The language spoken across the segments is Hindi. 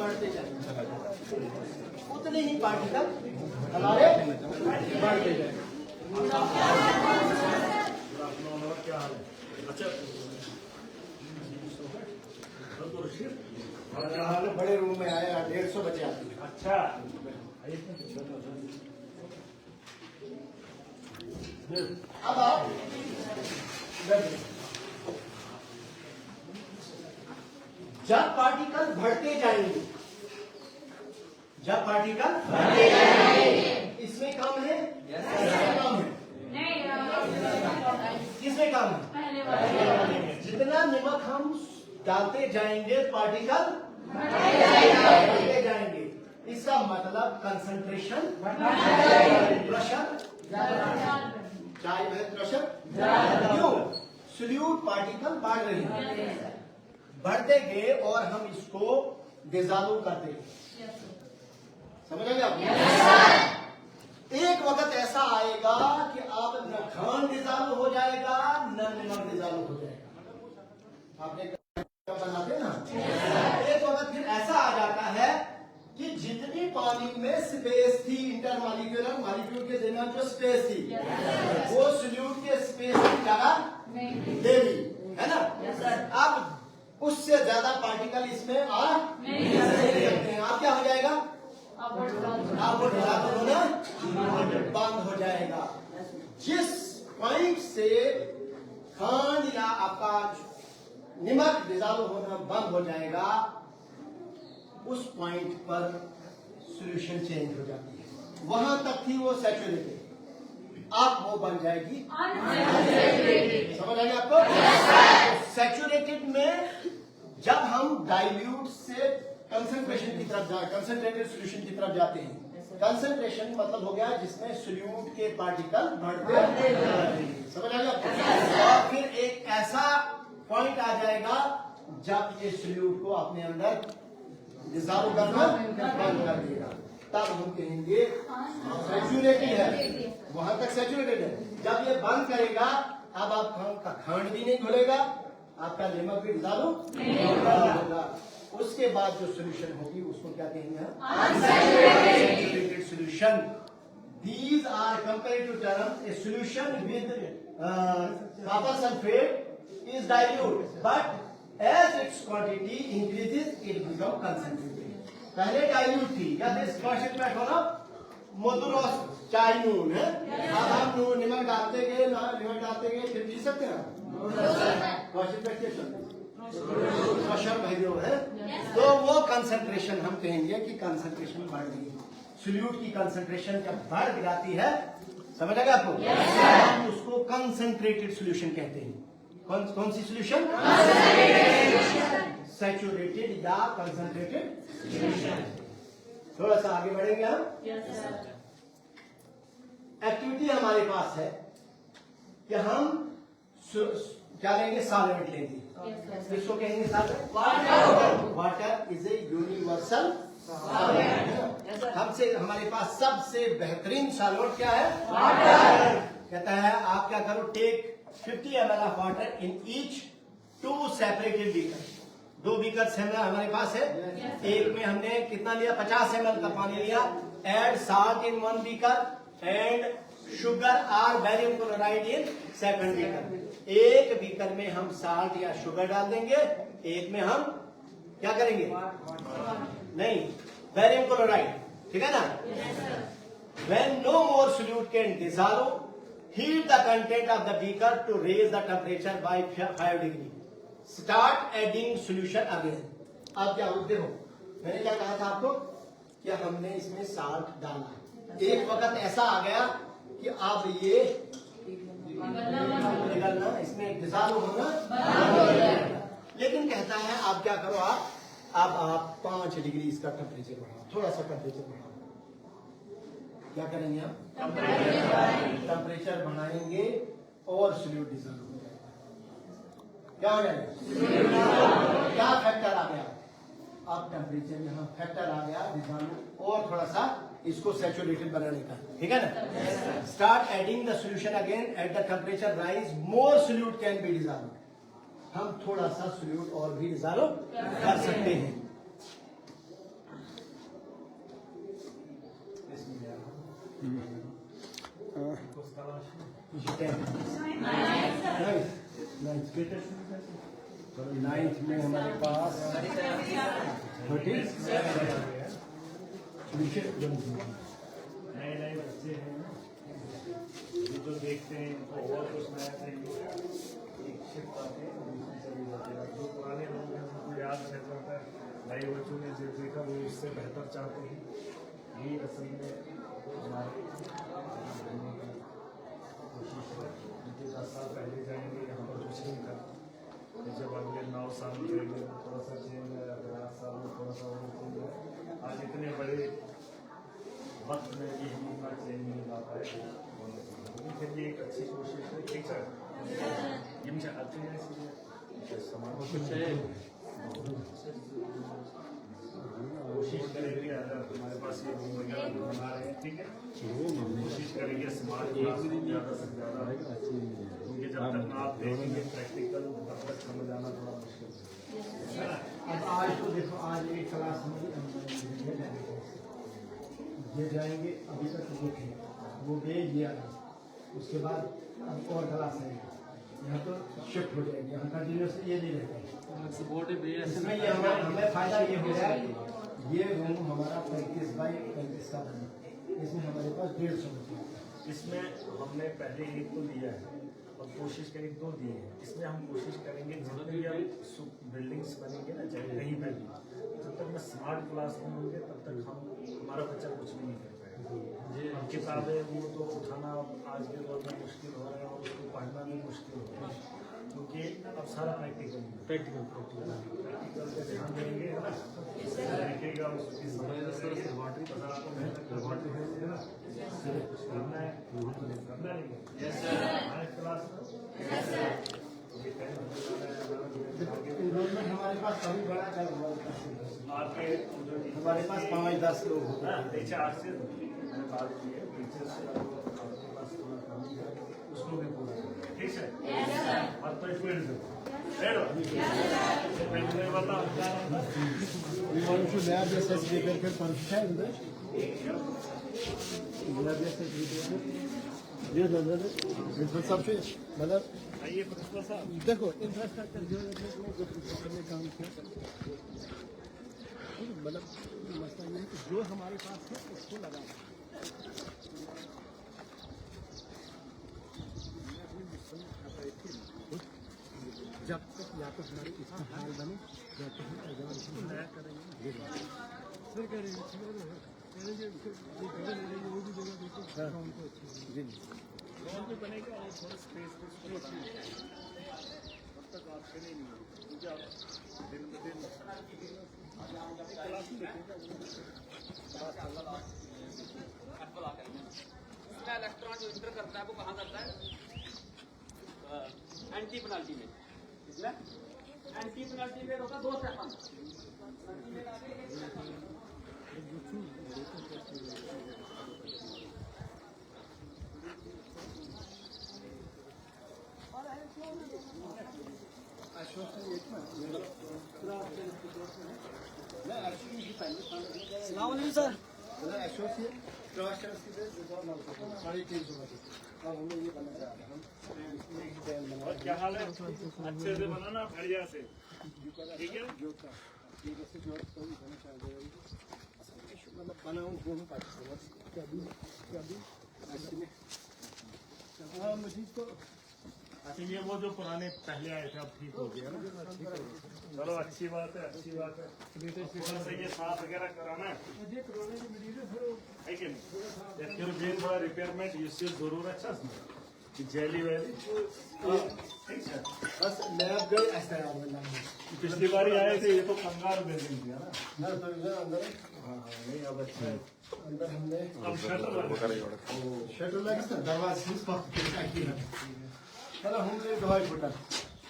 बढ़ते जाएंगे उतने ही पार्टिकल हमारे बढ़ते जाएंगे। क्या हाल है? अच्छा बड़े रूम में आए 150 बचे आते हैं। अच्छा अब आप जब पार्टिकल बढ़ते जाएंगे, जब पार्टिकल बढ़ते जाएंगे इसमें कम है इसमें कम है किसमें कम है? जितना नमक हम डालते जाएंगे पार्टिकल बढ़ते जाएंगे। इसका मतलब कंसंट्रेशन प्रेशर चाय में प्रेशर क्यों? सोल्यूट पार्टिकल बढ़ रही है, बढ़ते गए और हम इसको डिसॉल्व करते गए। समझ आए आप? एक वक्त ऐसा आएगा कि अब न खांड डिसॉल्व हो जाएगा न नमक डिसॉल्व हो जाएगा। आपने बनाते ना, एक वक्त फिर ऐसा आ जाता है कि जितनी पानी में स्पेस थी, इंटरमॉलिक्यूलर मॉलिक्यूल के दरमियान जो स्पेस थी वो सोल्यूट के स्पेस की जगह ले ली, है ना? अब उससे ज्यादा पार्टिकल इसमें आ नहीं सकते हैं। अब क्या हो जाएगा? अब वो डिसॉल्व होना बंद हो जाएगा। जिस पॉइंट से खांड या आपका नमक डिसॉल्व होना बंद हो जाएगा उस पॉइंट पर सॉल्यूशन चेंज हो जाती है। वहां तक थी वो सैचुरेटेड, अब वो बन जाएगी अनसैचुरेटेड। समझ आएगा आपको? सैचुरेटेड में जब हम डाइल्यूट से कंसंट्रेशन की तरफ कंसंट्रेटेड सॉल्यूशन की तरफ जाते हैं, कंसंट्रेशन मतलब हो गया जिसमें सोल्यूट के पार्टिकल बढ़ते हैं। समझ आएगा आपको? और फिर एक ऐसा पॉइंट आ जाएगा जब ये सोल्यूट को अपने अंदर डिसॉल्व करना बंद कर देगा, तब हम कहेंगे सैचुरेटेड है। वहां तक सैचुरेटेड है। जब ये बंद करेगा अब आपका खांड भी नहीं घुलेगा, आपका नमक भी डिसॉल्व नहीं होगा। उसके बाद जो सॉल्यूशन होगी उसको क्या कहेंगे हम? Unsaturated solution. These are comparative terms. A solution with copper sulfate is dilute, but as its quantity increases, it becomes concentrated. पहले dilute थी, या this concentrate होना मधुरस चाय नून है। अब हम नून नमक डालते गए, नमक डालते गए, फिर पी सकते हैं? concentrate कैसे? प्रेशर भाइयों है। तो वो कंसंट्रेशन हम कहेंगे कि कंसंट्रेशन बढ़ गई। सोल्यूट की कंसंट्रेशन जब बढ़ जाती है, समझ आएगा आपको? हम उसको कंसंट्रेटेड सॉल्यूशन कहते हैं। कौन सी सॉल्यूशन? सैचुरेटेड या कंसंट्रेटेड सॉल्यूशन। थोड़ा सा आगे बढ़ेंगे हम। एक्टिविटी हमारे पास है कि हम क्या लेंगे? सॉल्वेंट लेंगे। इसको कहेंगे solvent. Water is a universal solvent. हमसे हमारे पास सबसे बेहतरीन सॉल्वेंट क्या है? वाटर। कहता है आप क्या करो, take 50 ml of water in each 2 separated beaker. 2 beaker हमारे पास है। एक में हमने कितना लिया? 50 ml का पानी लिया। Add salt in 1 beaker and sugar और barium chloride in second beaker. एक बीकर में हम साल्ट या शुगर डाल देंगे, एक में हम क्या करेंगे? नहीं, बैरियम क्लोराइड। ठीक है ना? When no more solute can dissolve, heat the content of the beaker to raise the temperature by 5 degree. Start adding solution again. अब क्या होते हो? मैंने क्या कहा था आपको कि हमने इसमें साल्ट डाला। एक वक्त ऐसा आ गया कि अब ये निकलना, इसमें डिसॉल्व होना बंद हो जाएगा। लेकिन कहता है आप क्या करो, आप 5 डिग्री इसका टेम्परेचर बढ़ाओ, थोड़ा सा टेम्परेचर बढ़ाओ। क्या करेंगे हम? टेम्परेचर बढ़ाएंगे और सोल्यूट डिसॉल्व हो जाएगा। क्या हो जाएगा? क्या फैक्टर आ गया? अब टेम्परेचर यहाँ फैक्टर आ गया डिसॉल्व, और थोड़ा सा इसको सैचुरेटेड बनाने का। ठीक है ना? Start adding the solution again at the temperature rise, more solute can be dissolve. हम थोड़ा सा सोल्यूट और भी डिसॉल्व कर सकते हैं। नाइन्थ में हमारे पास 30 नए नए बच्चे हैं ये जो देखते हैं इनको और कुछ नया चाहिए एक शिफ्ट आते हैं दूसरी चली जाती है जो पुराने लोग हैं उनको याद रह जाता है नए बच्चों ने जो देखा वो उससे बेहतर चाहते हैं यही असल में हमारे कोशिश है उनके 10 साल पहले जाएंगे यहाँ पर कुछ नहीं था जब अगले 9 साल जाएंगे तो थोड़ा सा चेंज है अगले 8 साल में थोड़ा सा और चेंज है आज इतने बड़े वक्त में भी हम उतना चेंज नहीं ला पाए फिर भी एक अच्छी कोशिश है ठीक सर ये मुझे अच्छी है कोशिश करेंगे अगर हमारे पास ये रूम वगैरह जो बना रहे हैं ठीक है कोशिश करेंगे स्मार्ट क्लास ज़्यादा से ज़्यादा क्योंकि जब तक आप देखेंगे प्रैक्टिकल तब तक समझ आना थोड़ा मुश्किल है ना। अब आज तो देखो आज एक क्लास में ये जाएंगे अभी तक वो थे वो गए ये आए उसके बाद अब और क्लास आएंगे यहाँ तो शिफ्ट हो जाएंगे यहाँ कंटिन्यूस ये नहीं रहता इसमें ये हमें फायदा ये हो रहा है ये रूम हमारा 35 बाई 35 का बना इसमें हमारे पास 150 रुपये इसमें हमने पहले एक तो दिया है और कोशिश करेंगे 2 दिए हैं इसमें हम कोशिश करेंगे जितने भी अब बिल्डिंग्स बनेंगे ना चाहे कहीं पर भी जब तक में स्मार्ट क्लास नहीं होंगे तब तक हमारा बच्चा कुछ भी नहीं कर पाएगा किताबें वो तो उठाना आज के दौर में मुश्किल हो रहा है और उसको पढ़ना भी मुश्किल हो रहा है क्योंकि अब सारा प्रैक्टिकल पे ध्यान देंगे है ना देखेगा उसकी समझ पता आपको मेहनत करना है करना नहीं हमारे क्लास इन्रोलमेंट हमारे पास कभी बड़ा चल रहा आपके हमारे पास 5-10 लोग होते हैं टीचर आज से मैंने बात की है टीचर से आपके पास थोड़ा कम है उसको भी पूरा ठीक है और तो फील्ड बताओ We want to lab this as we can confirm that. Lab this as we can. ये प्रिंसिपल साहब से मतलब आइए प्रिंसिपल साहब देखो इंफ्रास्ट्रक्चर जो प्रिंसिपल ने काम किया मतलब मसला ये है कि जो हमारे पास है उसको लगाना जब तक या तो हमारे इसका हाल बने या तो हम नया करेंगे फिर करेंगे वो भी जगह देखो उनको अच्छी जी भी बनेगा और थोड़ा स्पेस तब तक आपसे नहीं होगी क्योंकि आप दिन ब दिन क्लास में देखेगा इलेक्ट्रॉन जो इंटर करता है वो कहाँ करता है एंटी पेनाल्टी में इसमें एंटी पेनाल्टी में होगा 2 सेकंड सर और क्या हाल है अच्छे से बनाना बढ़िया से ठीक है मतलब बनाऊँ दोनों मुझे तो अच्छा ये वो जो पुराने पहले आए थे अब ठीक हो गया ना चलो अच्छी बात है थोड़ा सा ये साफ वगैरह कराना है कि नहीं फिर भी थोड़ा रिपेयरमेंट इससे जरूर अच्छा कि जेली वैली ठीक है बस लैब गए ऐसा पिछली बार आए थे ये तो कंगाल बिल्डिंग थी ना अंदर नहीं अब अच्छा है अंदर हमने अब शटर शटर लगा दरवाजे चलो हम ये 2.5 फुटा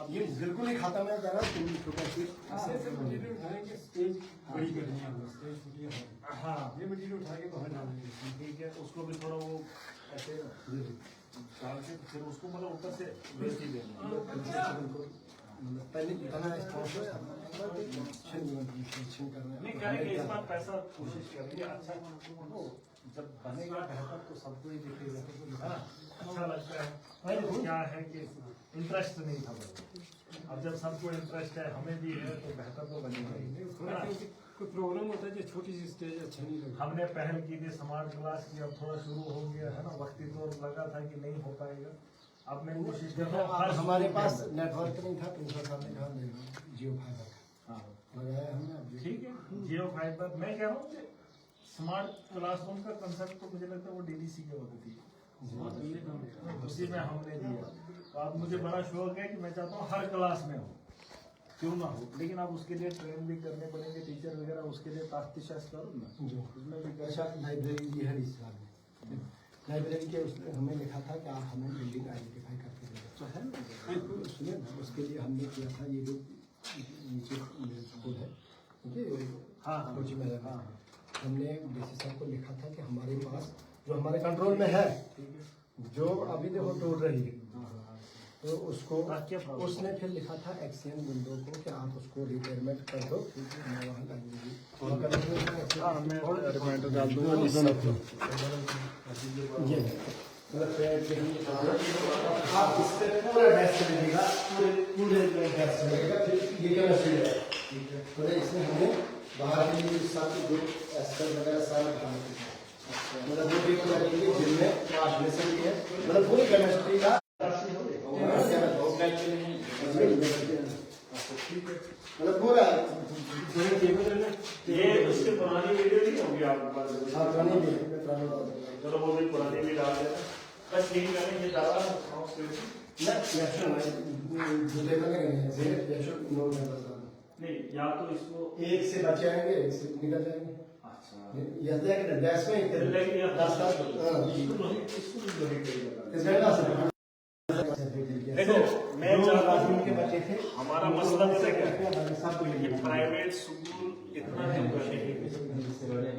अब ये बिल्कुल ही खाता में जरा 3 फुटा स्टेज बड़ी करनी है स्टेज फुटी है हाँ ये मटेरियल उठा के बाहर डालेंगे ठीक है उसको भी थोड़ा वो ऐसे डाल के फिर उसको मतलब ऊपर से भेज ही देना पहले बना नहीं करेंगे इस बार पैसा कोशिश करेंगे अच्छा हो जब बनेगा बेहतर तो सबको ही दिखेगा अच्छा लगता है क्या है कि इंटरेस्ट नहीं था अब जब सबको इंटरेस्ट है, हमें भी है, तो बेहतर तो बनेगा ही। है ना? कोई प्रॉब्लम होता है जो छोटी सी स्टेज अच्छा नहीं लगता। हमने पहल की थी स्मार्ट क्लास की, अब थोड़ा शुरू हो गया है ना, वक्ती तो लगा था कि नहीं हो पाएगा। अब मैं कोशिश कर रहा हूँ हर हमारे स्कूल के पास अंदर। नेटवर्क नहीं था, प्रिंसिपल साहब ने कहा देना जियो फाइबर का हाँ लगाया हमने। अब ठीक है, जियो फाइबर। मैं कह रहा हूँ कि स्मार्ट क्लासरूम का कंसेप्ट तो मुझे लगता है वो डीडीसी के वक्त थी, उसी में हमने दिया। तो अब मुझे बड़ा शौक है कि मैं चाहता हूँ हर क्लास में हो, क्यों ना हो, लेकिन आप उसके लिए ट्रेन भी करने पड़ेंगे, टीचर वगैरह, उसके लिए ताफ्तीश करो ना, जो उसमें भी कर। अच्छा लाइब्रेरी भी है इस साल में। लाइब्रेरी के उसने हमें लिखा था कि आप हमें बिल्डिंग आइडेंटिफाई करके देंगे, तो है ना, सुनिए ना, उसके लिए हमने किया था ये जो नीचे स्कूल है, ठीक है, हाँ हाँ कोची में हाँ हमने डीसी साहब को लिखा था कि हमारे पास जो हमारे कंट्रोल में है, ठीक है, जो अभी देखो टूट रही है, हाँ हाँ हाँ। तो उसको क्या प्रॉब्लम? उसने फिर लिखा था एक्सियन विंडो को कि आप उसको रिपेयरमेंट कर दो, मैं वहाँ लाइब्रेरी हाँ, मैं रिमाइंडर डाल दूंगा। ये आप इस पे पूरा डेस्क मिलेगा, पूरे डेस्क मिलेगा, फिर ये केमिस्ट्री है, तो इसमें हमें बाहर के सब जो एस्टर वगैरह सारा काम मतलब वो भी लगेगी जिनमें ट्रांसलेशन भी है, मतलब पूरी केमिस्ट्री का मतलब पूरा ये उससे पुरानी वीडियो नहीं होगी आपके पास? पुरानी भी चलो वो भी पुरानी भी डाल देना, बस यही करें, ये डाला नहीं, या तो इसको एक से बचे आएंगे, एक से निकल जाएंगे। अच्छा ये डैश में देखो, मैं चाहता हूँ के बच्चे थे, हमारा मसला पता है क्या है? ये प्राइवेट स्कूल इतना नहीं बढ़े,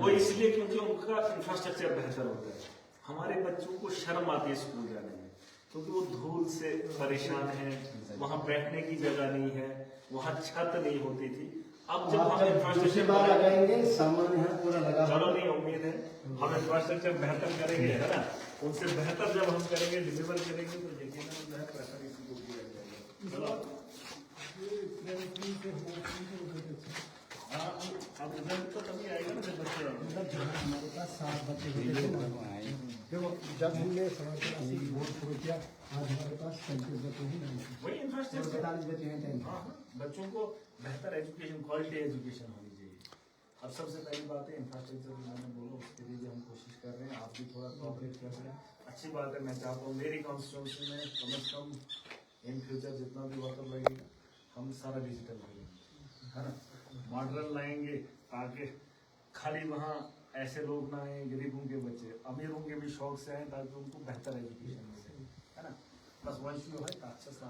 वो इसलिए क्योंकि उनका इंफ्रास्ट्रक्चर बेहतर होता है। हमारे बच्चों को शर्म आती है स्कूल जाने में, क्योंकि वो धूल से परेशान है, वहाँ बैठने की जगह नहीं है, वहाँ छत नहीं होती थी। अब जब हम इंफ्रास्ट्रक्चर लगाएंगे सामान यहाँ पूरा लगा, चलो नहीं, उम्मीद है हम इंफ्रास्ट्रक्चर बेहतर करेंगे, है ना, उनसे बेहतर जब हम करेंगे, डिलीवर करेंगे, तो यकीनन जो है प्रेशर इसी को दिया जाएगा। चलो हाँ, अब रिजल्ट तो तभी आएगा ना जब बच्चे आएंगे। हमारे पास 7 बच्चे होते थे ना, देखो जब हमने बोर्ड शुरू किया, आज हमारे पास 35 बच्चे ही नहीं थे, वही इंफ्रास्ट्रक्चर। 45 बच्चे हैं 10। हाँ, बच्चों को बेहतर एजुकेशन, क्वालिटी एजुकेशन होनी चाहिए। अब सबसे पहली बात है इंफ्रास्ट्रक्चर की, मैंने बोला उसके लिए भी हम कोशिश कर रहे हैं, आप भी थोड़ा कोऑपरेट कर रहे हैं, अच्छी बात है। मैं चाहता हूँ मेरी कॉन्स्टिट्यूंसी में कम से कम इन फ्यूचर जितना भी वर्कर लगेगा, हम सारा डिजिटल करेंगे, है ना, मॉडर्न लाएंगे, ताकि खाली वहाँ ऐसे लोग ना आए गरीबों के बच्चे, अमीरों के भी शौक से आए, ताकि उनको बेहतर एजुकेशन मिले, है ना। बस वंश जो है अच्छा था